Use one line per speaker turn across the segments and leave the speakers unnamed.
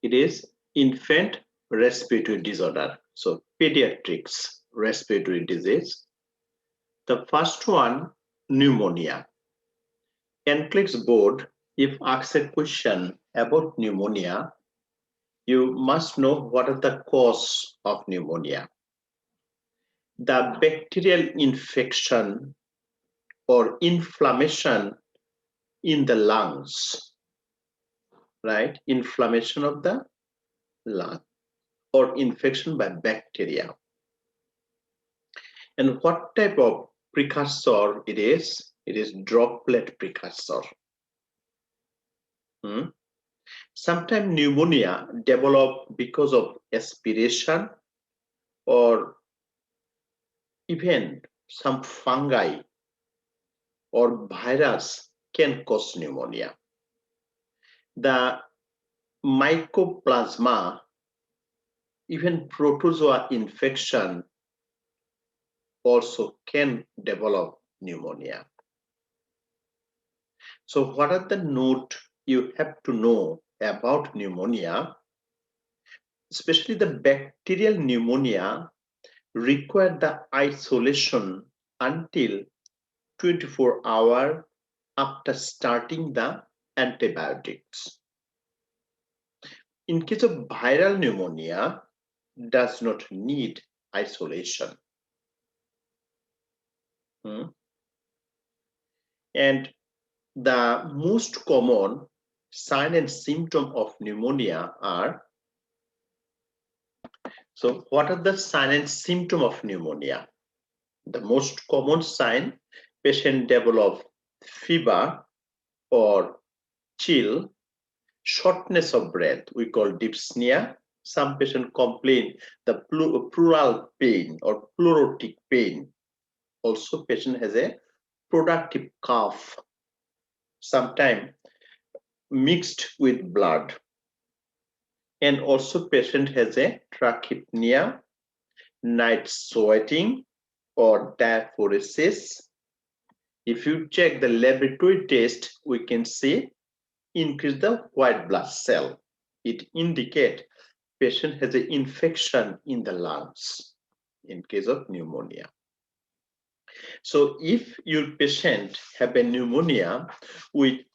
It is infant respiratory disorder. So pediatrics respiratory disease. The first one, pneumonia. NCLEX board, if asked a question about pneumonia, you must know what are the cause of pneumonia. The bacterial infection or inflammation in the lungs, right? Inflammation of the lung or infection by bacteria. And what type of precursor it is? It is droplet precursor. Sometimes pneumonia develop because of aspiration or even some fungi or virus can cause pneumonia. The mycoplasma, even protozoa infection also can develop pneumonia. So what are the note you have to know about pneumonia? Especially the bacterial pneumonia require the isolation until 24 hours after starting the antibiotics. In case of viral pneumonia, does not need isolation. And the most common sign and symptom of pneumonia are, so what are the sign and symptom of pneumonia? The most common sign, patient develop fever or chill, shortness of breath, we call dyspnea. Some patient complain the pleural pain or pleuritic pain. Also patient has a productive cough, sometimes mixed with blood. And also patient has a trachypnea, night sweating or diaphoresis. If you check the laboratory test, we can see increase the white blood cell. It indicates patient has an infection in the lungs in case of pneumonia. So if your patient have a pneumonia, we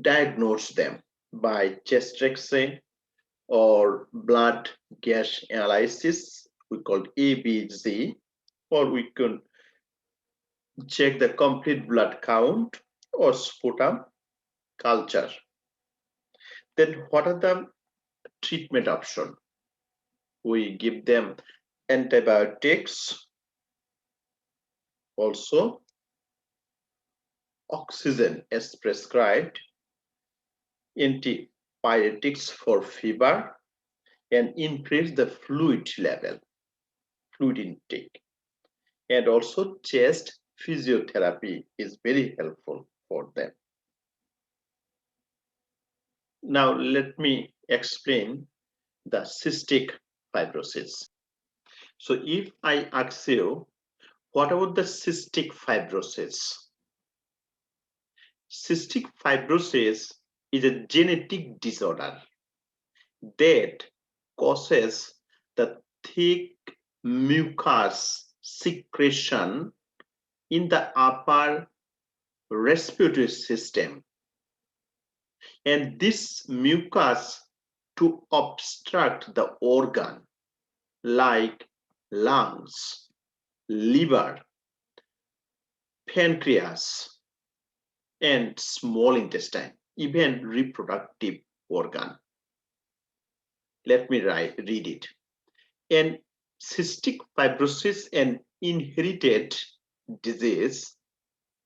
diagnose them by chest X-ray or blood gas analysis, we call ABG, or we can check the complete blood count or sputum culture. Then what are the treatment options? We give them antibiotics, also oxygen as prescribed, antipyretics for fever, and increase the fluid level, fluid intake. And also chest physiotherapy is very helpful for them. Now let me explain the cystic fibrosis. So if I ask you, what about the cystic fibrosis? Cystic fibrosis is a genetic disorder that causes the thick mucus secretion in the upper respiratory system, and this mucus to obstruct the organ like lungs, liver, pancreas, and small intestine, even reproductive organ. Let me read it. And cystic fibrosis, an inherited disease,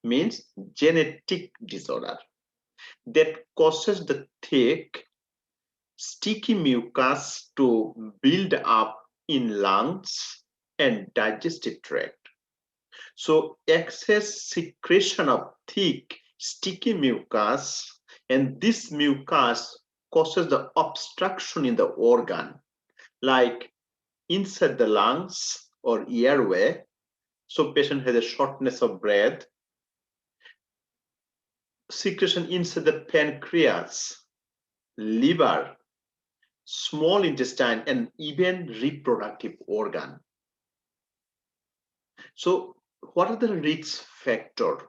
means genetic disorder that causes the thick, sticky mucus to build up in lungs and digestive tract. So excess secretion of thick, sticky mucus, and this mucus causes the obstruction in the organ, like inside the lungs or airway. So patient has a shortness of breath, secretion inside the pancreas, liver, small intestine, and even reproductive organ. So what are the risk factors?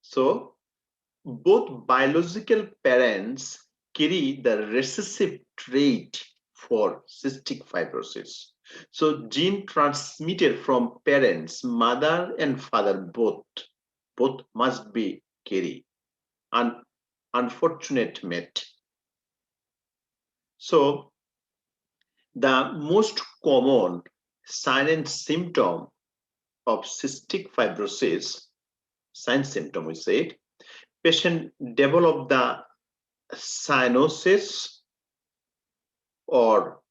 So both biological parents carry the recessive trait for cystic fibrosis. So gene transmitted from parents, mother and father both must be carry. Unfortunate mate. So the most common sign and symptom of cystic fibrosis, sign symptom we said, patient develop the cyanosis or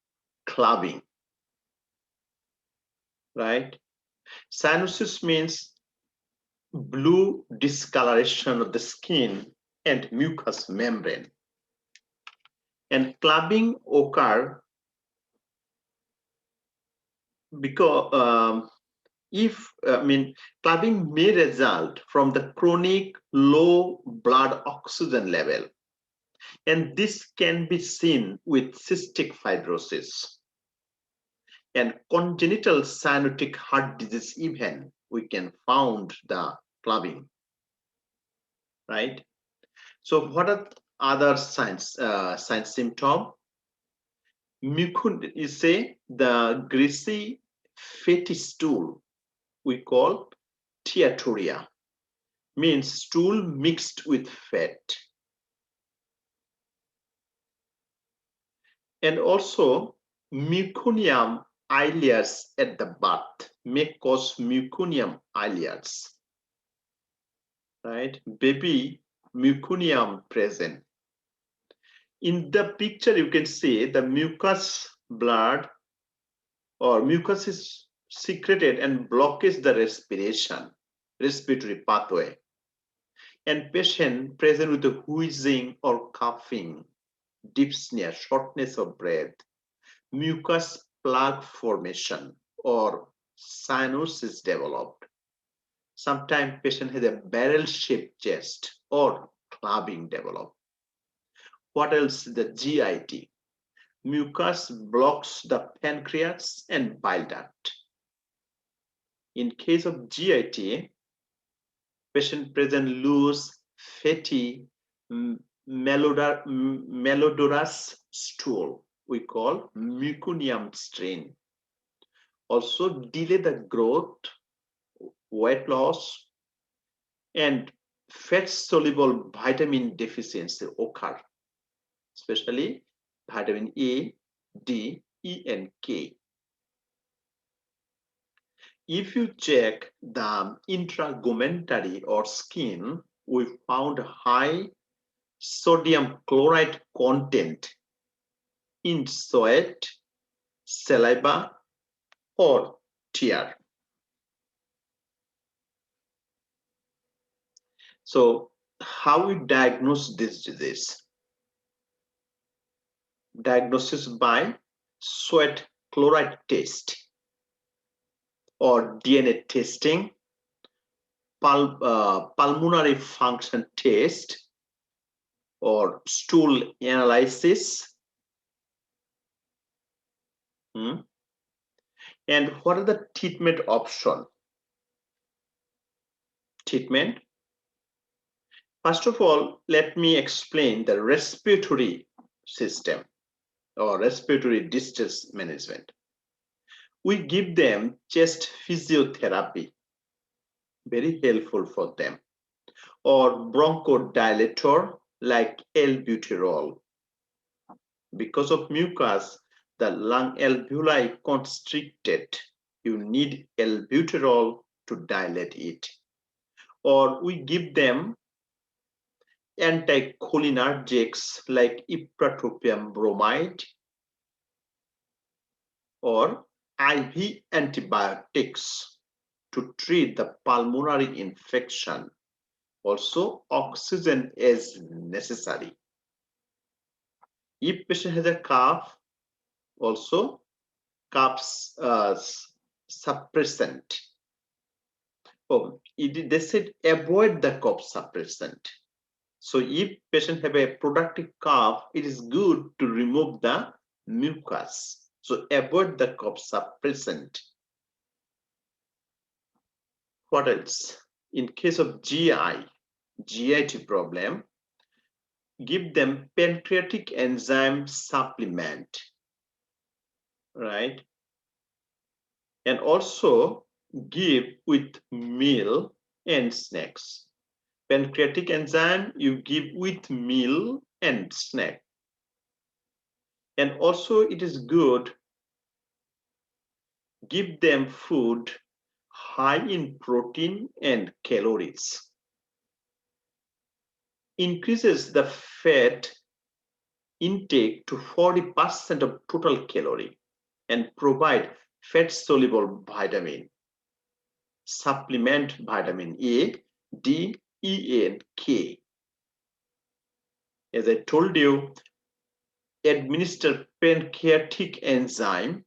clubbing, right? Cyanosis means blue discoloration of the skin and mucous membrane. And clubbing occur because clubbing may result from the chronic low blood oxygen level. And this can be seen with cystic fibrosis. And congenital cyanotic heart disease even we can found the clubbing, right? So what are other signs symptom? Mucun is say the greasy fatty stool we call steatorrhea, means stool mixed with fat. And also meconium ileus at the birth may cause meconium ileus, right? Baby meconium present. In the picture, you can see the mucus blood or mucus is secreted and blockages the respiratory pathway. And patient present with the wheezing or coughing, dyspnea, shortness of breath, mucus plug formation or cyanosis developed. Sometimes patient has a barrel-shaped chest or clubbing developed. What else? The GIT. Mucus blocks the pancreas and bile duct. In case of GIT, patient present loose, fatty, malodorous stool we call meconium strain. Also delay the growth, weight loss, and fat-soluble vitamin deficiency occur, especially vitamin A, D, E, and K. If you check the intragumentary or skin, we found high sodium chloride content in sweat, saliva, or tear. So how we diagnose this disease? Diagnosis by sweat chloride test or DNA testing, pulmonary function test, or stool analysis. And what are the treatment options? Treatment. First of all, let me explain the respiratory system or respiratory distress management. We give them chest physiotherapy, very helpful for them, or bronchodilator like albuterol. Because of mucus, the lung alveoli constricted. You need albuterol to dilate it. Or we give them anticholinergics like ipratropium bromide or IV antibiotics to treat the pulmonary infection. Also, oxygen is necessary. If patient has a cough, also cough suppressant. They said avoid the cough suppressant. So if patient have a productive cough, it is good to remove the mucus. So avoid the cough suppressant. What else? In case of GIT problem, give them pancreatic enzyme supplement, right? And also give with meal and snacks. Pancreatic enzyme you give with meal and snack. And also it is good, give them food high in protein and calories. Increases the fat intake to 40% of total calorie and provide fat soluble vitamin. Supplement vitamin A, D, E, and K. As I told you, administer pancreatic enzyme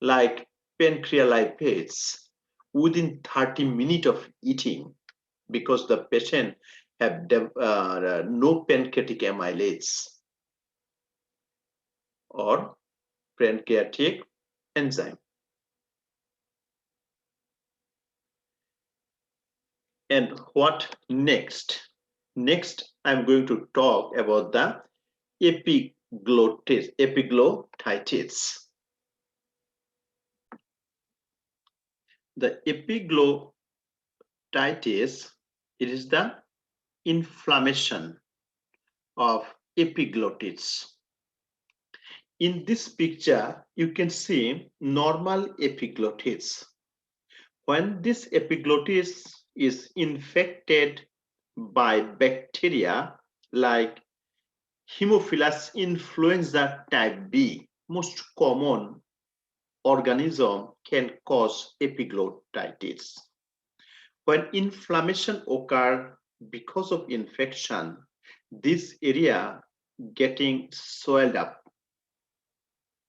like pancreolipase within 30 minutes of eating, because the patient have no pancreatic amylase or pancreatic enzyme. And what next? Next, I'm going to talk about the epiglottitis. The epiglottitis, it is the inflammation of epiglottis. In this picture, you can see normal epiglottis. When this epiglottis is infected by bacteria like Haemophilus influenza type B, most common organism can cause epiglottitis. When inflammation occurs because of infection, this area getting swelled up.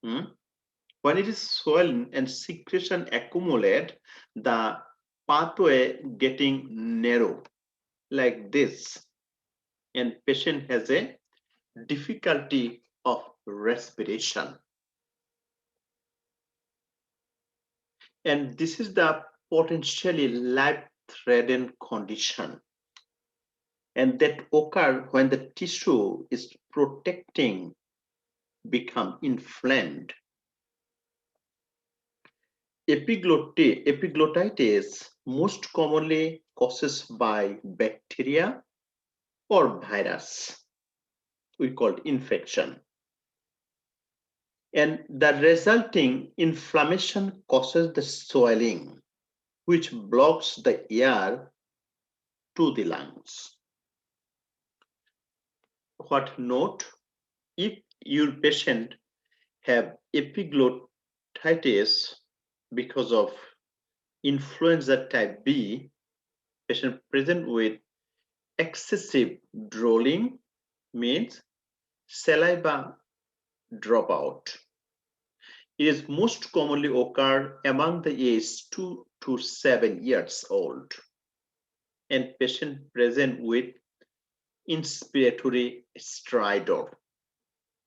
When it is swollen and secretion accumulate, the pathway getting narrow like this, and patient has a difficulty of respiration. And this is the potentially life-threatening condition. And that occur when the tissue is protecting become inflamed. Epiglottitis most commonly causes by bacteria or virus. We call it infection. And the resulting inflammation causes the swelling, which blocks the air to the lungs. What note? If your patient have epiglottitis because of influenza type B, patient present with excessive drooling means saliva dropout. It is most commonly occur among the age 2 to 7 years old, and patient present with inspiratory stridor,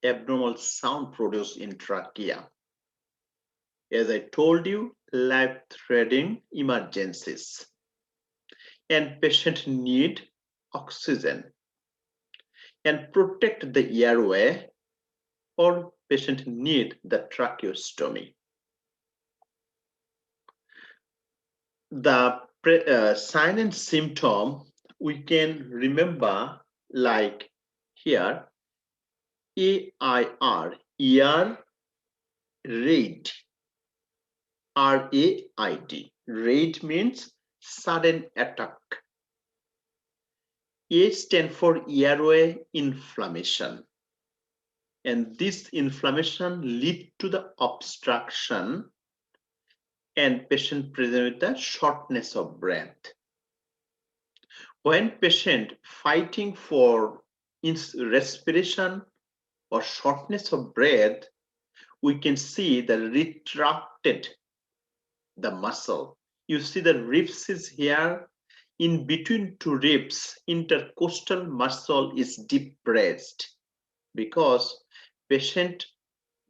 abnormal sound produced in trachea. As I told you, life-threatening emergencies, and patient need oxygen and protect the airway, or patient need the tracheostomy. The sign and symptom we can remember like here, AIR, ER, RAID, RAID. RAID means sudden attack. A stands for airway inflammation. And this inflammation leads to the obstruction and patient present with the shortness of breath. When patient fighting for respiration or shortness of breath, we can see the retracted the muscle. You see the ribs is here in between two ribs, intercostal muscle is depressed because patient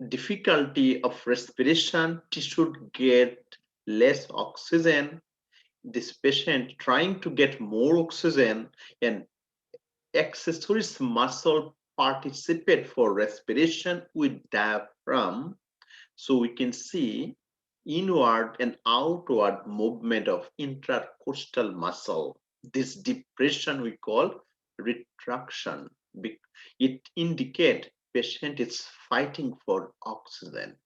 difficulty of respiration, tissue get less oxygen. This patient trying to get more oxygen and accessories muscle participate for respiration with diaphragm. So we can see inward and outward movement of intercostal muscle. This depression we call retraction. It indicates patient is fighting for oxygen.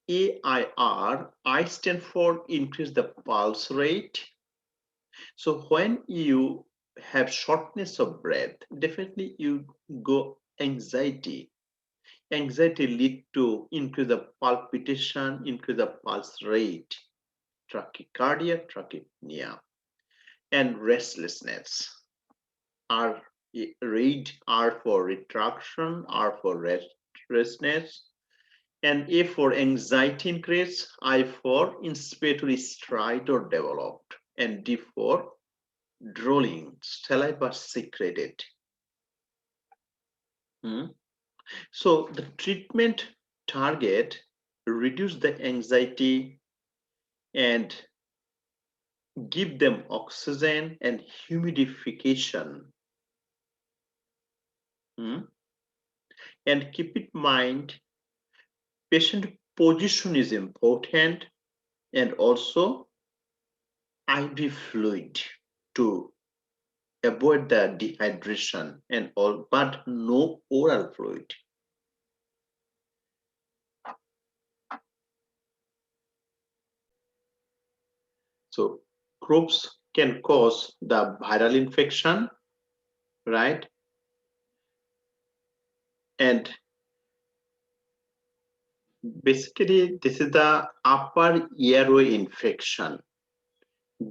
AIR, I stand for increase the pulse rate. So when you have shortness of breath, definitely you go anxiety. Anxiety lead to increase the palpitation, increase the pulse rate, tachycardia, tachypnea, and restlessness. R read R for retraction, R for restlessness, and A for anxiety increase, I for inspiratory stridor developed, and D for drooling, saliva secreted. So the treatment target reduce the anxiety and give them oxygen and humidification. And keep in mind, patient position is important, and also IV fluid to avoid the dehydration and all, but no oral fluid. So Croups can cause the viral infection, right? And basically, this is the upper airway infection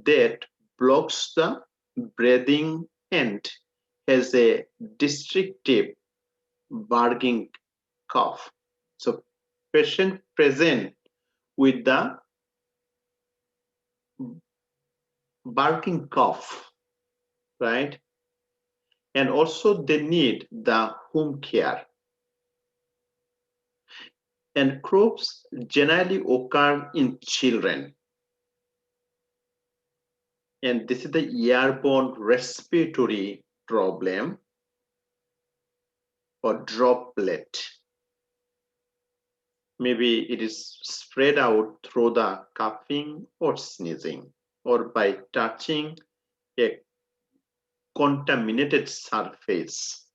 that blocks the breathing and has a destructive barking cough. So patient present with the barking cough, right? And also they need the home care. And Croups generally occur in children. And this is the airborne respiratory problem or droplet. Maybe it is spread out through the coughing or sneezing, or by touching a contaminated surface,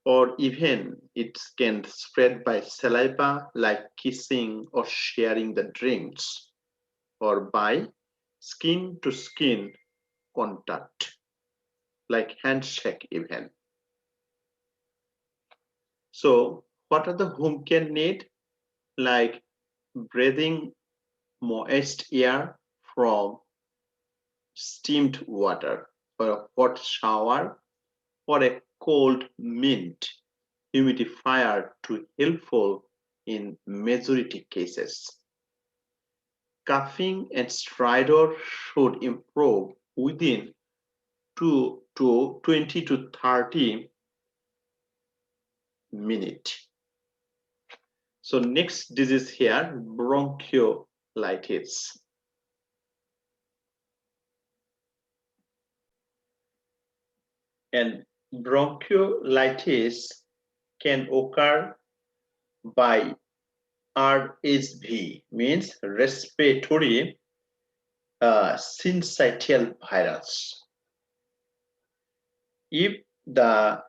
or even it can spread by saliva like kissing or sharing the drinks, or by skin to skin contact like handshake even. So what are the home care need? Like breathing moist air from steamed water, or a hot shower, or a cold mint humidifier to helpful in majority cases. Coughing and stridor should improve within 20 to 30 minutes. So next disease here, bronchiolitis. And bronchiolitis can occur by RSV, means respiratory syncytial virus. If the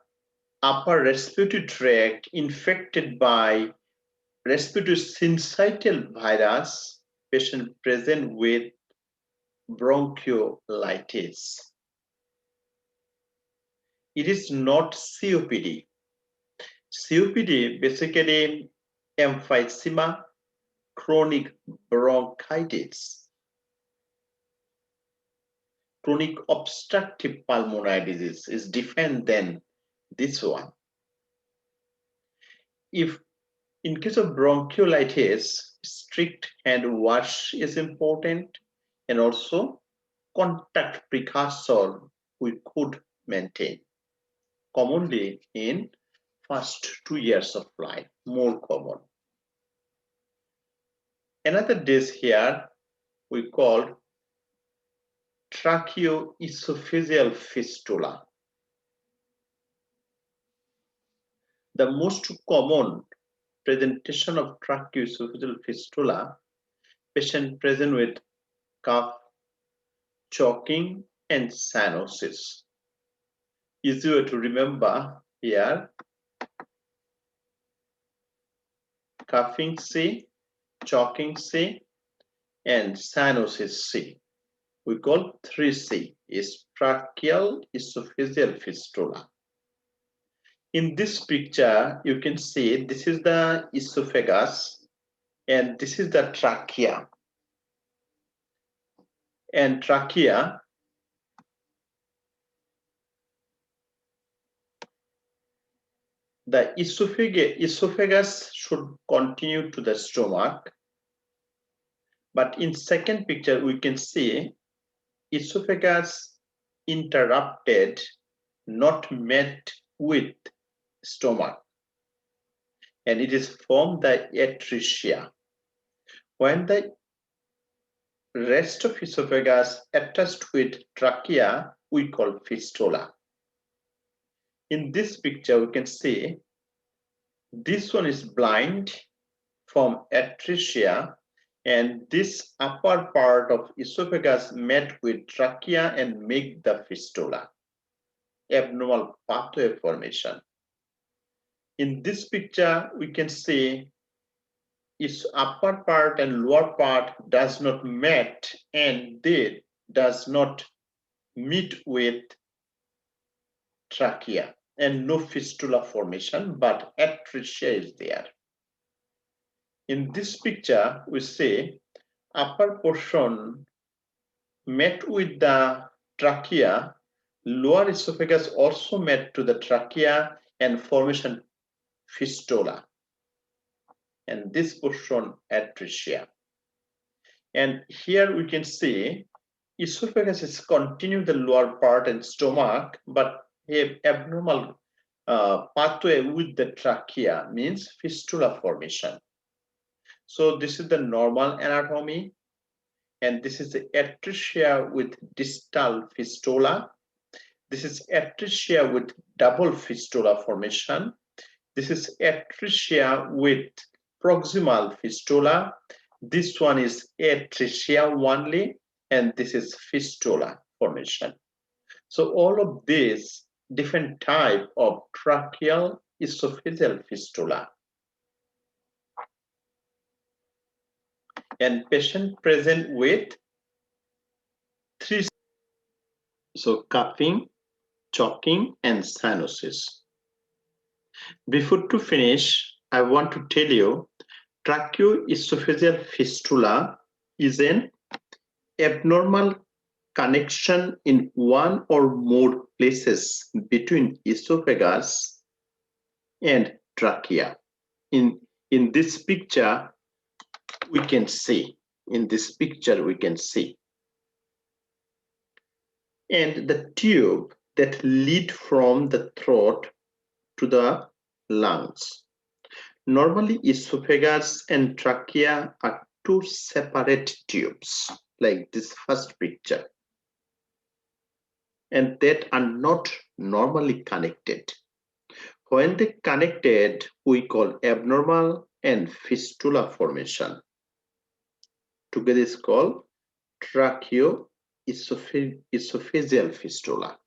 upper respiratory tract infected by respiratory syncytial virus, patient present with bronchiolitis. It is not COPD. COPD basically emphysema, chronic bronchitis, chronic obstructive pulmonary disease is different than this one. If in case of bronchiolitis, strict hand wash is important, and also contact precursor we could maintain, commonly in first 2 years of life, more common. Another disease here we call tracheoesophageal fistula. The most common presentation of tracheoesophageal fistula, patient present with cough, choking, and cyanosis. Easy way to remember here: coughing C, choking C, and cyanosis C. We call 3C is tracheal esophageal fistula. In this picture, you can see this is the esophagus and this is the trachea. And trachea, the esophagus should continue to the stomach. But in second picture, we can see esophagus interrupted, not met with stomach. And it is from the atresia. When the rest of esophagus attached with trachea, we call fistula. In this picture, we can see this one is blind from atresia, and this upper part of esophagus met with trachea and make the fistula, abnormal pathway formation. In this picture, we can see its upper part and lower part does not meet and they does not meet with trachea and no fistula formation, but atresia is there. In this picture, we see upper portion met with the trachea, lower esophagus also met to the trachea and formation fistula. And this portion atresia. And here we can see esophagus is continue the lower part and stomach, but have abnormal pathway with the trachea, means fistula formation. So this is the normal anatomy, and this is the atresia with distal fistula. This is atresia with double fistula formation. This is atresia with proximal fistula. This one is atresia only, and this is fistula formation. So all of these different type of tracheal esophageal fistula. And patient present with 3. So coughing, choking, and cyanosis. Before to finish, I want to tell you tracheoesophageal fistula is an abnormal connection in one or more places between esophagus and trachea. In this picture, we can see. In this picture, we can see. And the tube that lead from the throat to the lungs. Normally, esophagus and trachea are two separate tubes, like this first picture, and that are not normally connected. When they connected, we call abnormal and fistula formation. Together is called tracheoesophageal fistula.